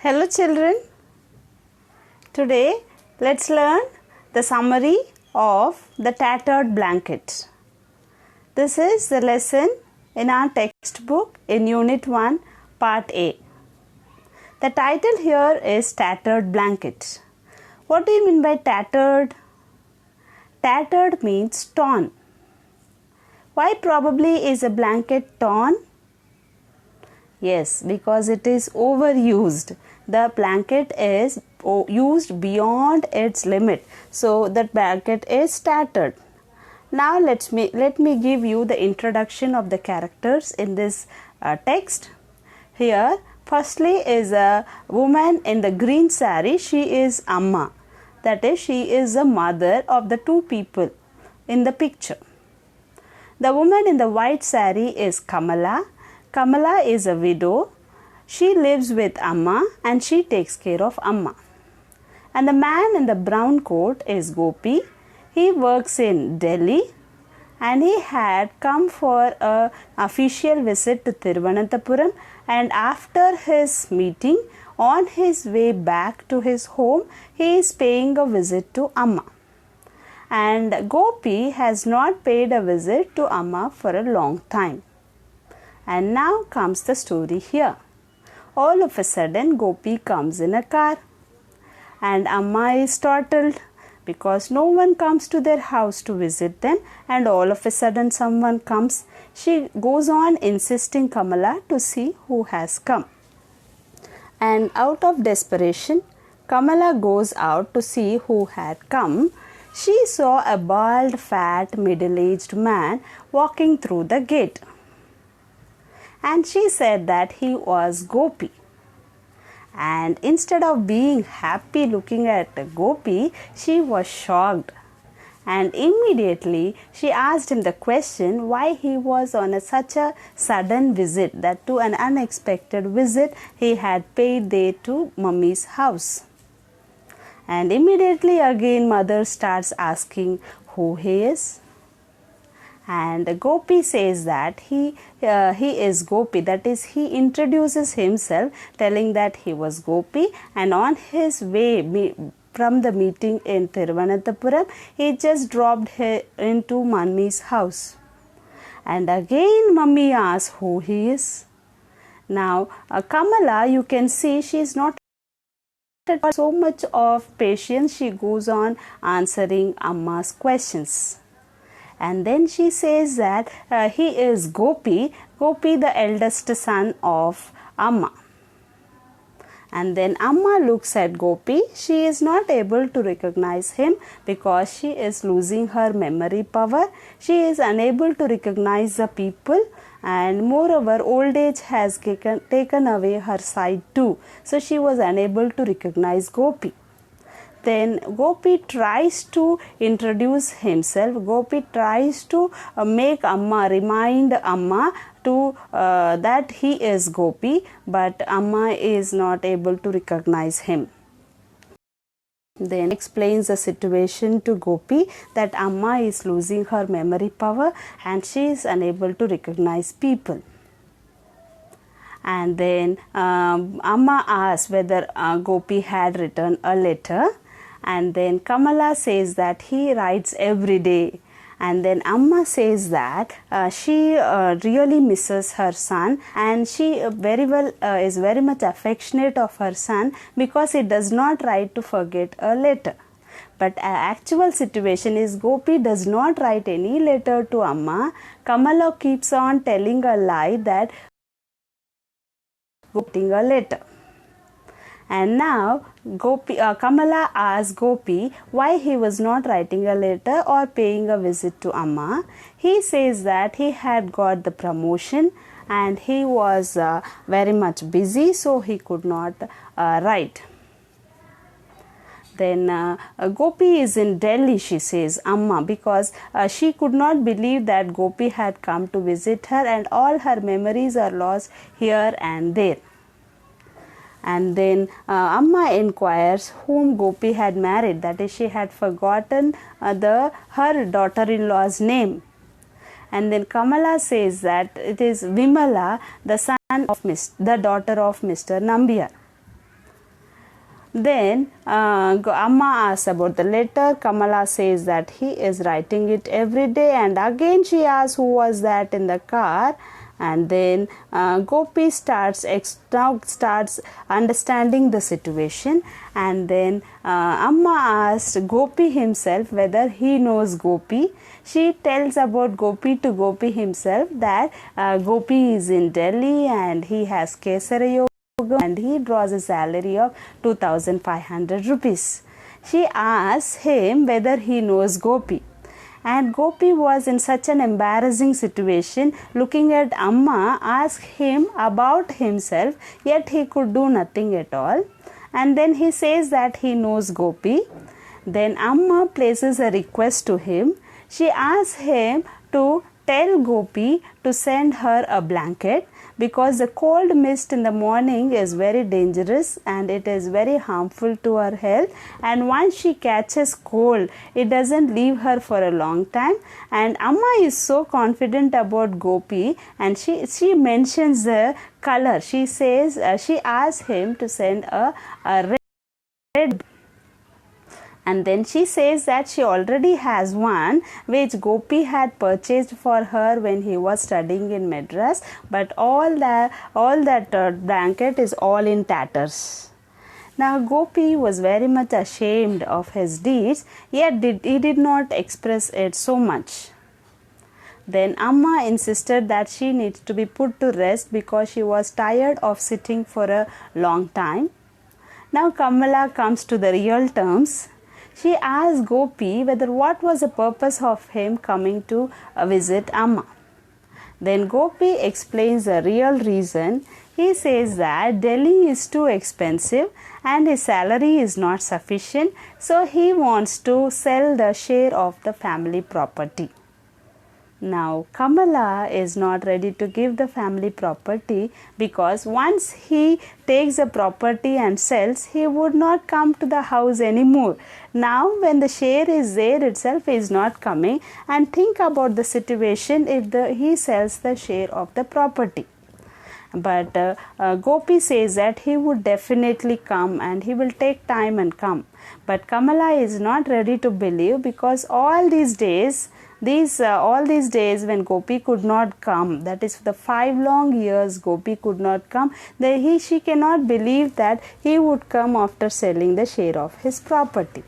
Hello children, today let's learn the summary of the tattered blanket. This is the lesson in our textbook in Unit 1 Part A. The title here is Tattered Blanket. What do you mean by tattered? Tattered means torn. Why probably is a blanket torn? Yes, because it is overused. The blanket is used beyond its limit. So that blanket is tattered. Now let me give you the introduction of the characters in this text. Here, firstly is a woman in the green sari. She is Amma. That is, she is the mother of the two people in the picture. The woman in the white sari is Kamala. Kamala is a widow. She lives with Amma and she takes care of Amma. And the man in the brown coat is Gopi. He works in Delhi and he had come for an official visit to Thiruvananthapuram, and after his meeting, on his way back to his home, he is paying a visit to Amma. And Gopi has not paid a visit to Amma for a long time. And now comes the story here. All of a sudden, Gopi comes in a car. And Amma is startled because no one comes to their house to visit them. And all of a sudden, someone comes. She goes on insisting Kamala to see who has come. And out of desperation, Kamala goes out to see who had come. She saw a bald, fat, middle-aged man walking through the gate. And she said that he was Gopi. And instead of being happy looking at Gopi, she was shocked. And immediately she asked him the question why he was on such a sudden visit, that to an unexpected visit he had paid there to Mummy's house. And immediately again mother starts asking who he is. And Gopi says that he is Gopi, that is, he introduces himself telling that he was Gopi, and on his way from the meeting in Thiruvananthapuram, he just dropped into Mummy's house. And again Mummy asks who he is. Now Kamala, you can see she is not so much of patience. She goes on answering Amma's questions. And then she says that he is Gopi, the eldest son of Amma. And then Amma looks at Gopi. She is not able to recognize him because she is losing her memory power. She is unable to recognize the people, and moreover old age has taken away her sight too. So she was unable to recognize Gopi. Then Gopi tries to introduce himself. Gopi tries to remind Amma to that he is Gopi, but Amma is not able to recognize him. Then explains the situation to Gopi that Amma is losing her memory power and she is unable to recognize people. And then Amma asks whether Gopi had written a letter. And then Kamala says that he writes every day. And then Amma says that she really misses her son, and she is very much affectionate of her son because he does not write to forget a letter. But actual situation is Gopi does not write any letter to Amma. Kamala keeps on telling a lie that writing a letter. And now Kamala asks Gopi why he was not writing a letter or paying a visit to Amma. He says that he had got the promotion and he was very much busy, so he could not write. Then Gopi is in Delhi, she says, Amma, because she could not believe that Gopi had come to visit her, and all her memories are lost here and there. And then Amma inquires whom Gopi had married, that is, she had forgotten her daughter-in-law's name. And then Kamala says that it is Vimala, the daughter of Mr. Nambiar. Then Amma asks about the letter. Kamala says that he is writing it every day, and again she asks who was that in the car. And then Gopi starts understanding the situation, and then Amma asked Gopi himself whether he knows Gopi. She tells about Gopi to Gopi himself that Gopi is in Delhi and he has Kesara Yoga and he draws a salary of 2,500 rupees. She asks him whether he knows Gopi. And Gopi was in such an embarrassing situation. Looking at Amma, asked him about himself, yet he could do nothing at all. And then he says that he knows Gopi. Then Amma places a request to him. She asks him to tell Gopi to send her a blanket, because the cold mist in the morning is very dangerous and it is very harmful to her health, and once she catches cold it doesn't leave her for a long time. And Amma is so confident about Gopi, and she mentions the color. She says she asks him to send a red, and then she says that she already has one which Gopi had purchased for her when he was studying in Madras, but all that blanket is all in tatters. Now Gopi was very much ashamed of his deeds, yet he did not express it so much. Then Amma insisted that she needs to be put to rest because she was tired of sitting for a long time. Now Kamala comes to the real terms. She asked Gopi whether what was the purpose of him coming to visit Amma. Then Gopi explains the real reason. He says that Delhi is too expensive and his salary is not sufficient, so he wants to sell the share of the family property. Now Kamala is not ready to give the family property, because once he takes the property and sells, he would not come to the house anymore. Now when the share is there itself, he is not coming, and think about the situation if he sells the share of the property. But Gopi says that he would definitely come and he will take time and come. But Kamala is not ready to believe, because all these days when Gopi could not come, that is the 5 long years Gopi could not come, she cannot believe that he would come after selling the share of his property.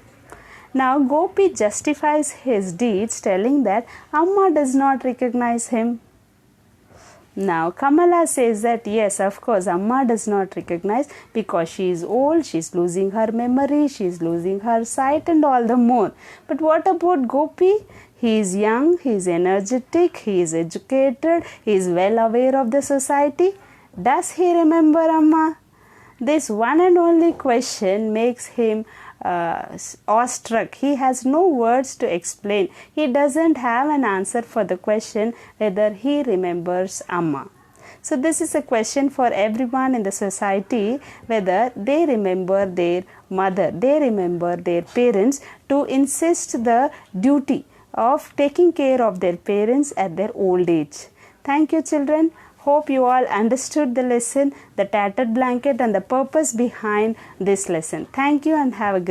Now Gopi justifies his deeds, telling that Amma does not recognize him. Now Kamala says that yes, of course, Amma does not recognize, because she is old, she is losing her memory, she is losing her sight and all the more. But what about Gopi? He is young, he is energetic, he is educated, he is well aware of the society. Does he remember Amma? This one and only question makes him awestruck. He has no words to explain. He doesn't have an answer for the question whether he remembers Amma. So this is a question for everyone in the society, whether they remember their mother, they remember their parents, to insist the duty of taking care of their parents at their old age. Thank you, children. Hope you all understood the lesson, the tattered blanket, and the purpose behind this lesson. Thank you and have a great